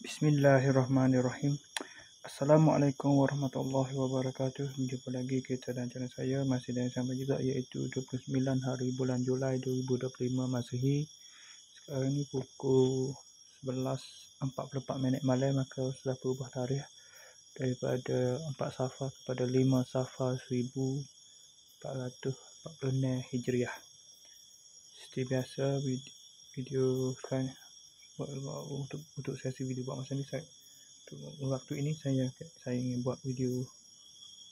Bismillahirrahmanirrahim. Assalamualaikum warahmatullahi wabarakatuh. Jumpa lagi kita dan channel saya masih dengan sama juga, iaitu 29 hari bulan Julai 2025 Masehi. Sekarang ni pukul 11.44 malam, maka sudah berubah tarikh daripada 4 Safar kepada 5 Safar 1446 Hijriah. Seperti biasa, video sekarang untuk sesi video buat masa ni, waktu ini saya ingin buat video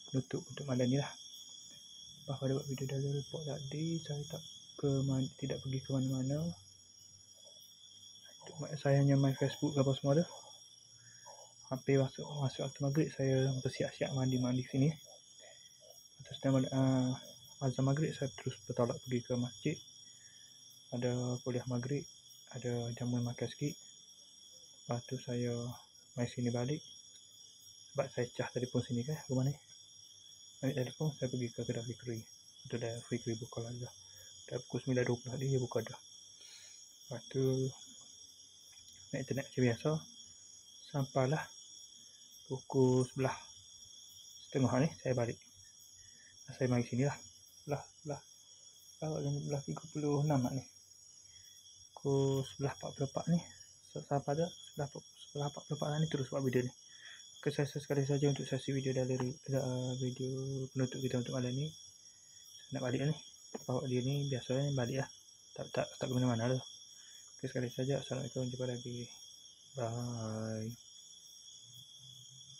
penutup untuk malam ni lah. Lepas pada buat video dari report tadi, saya tidak pergi ke mana-mana. Saya hanya main Facebook ke apa semua tu. Hampir masuk waktu maghrib, saya bersiap-siap mandi sini. Lepas azan maghrib, saya terus bertolak pergi ke masjid. Ada kuliah maghrib, ada jamuan makan sikit. Lepas tu saya main sini balik, sebab saya cah telefon sini kan rumah ni. Ambil telefon, saya pergi ke kedai Fikri. Itu dah Fikri buka lah dah. Dah pukul 9.20 tadi dia buka dah. Lepas tu naik internet macam biasa. Sampailah pukul 11.30 ni saya balik. Saya mari sini lah. Belah 36 lah ni. Pukul 11.44 ni. Sampai dah 11.44 ni terus buat video ni. Oke, saya sekali saja untuk sesi video video penutup kita untuk malam ni. Saya nak balik ni. Bawa dia ni biasanya balik lah. Tak ke mana-mana dah. Oke, sekali saja. Assalamualaikum, jumpa lagi. Bye.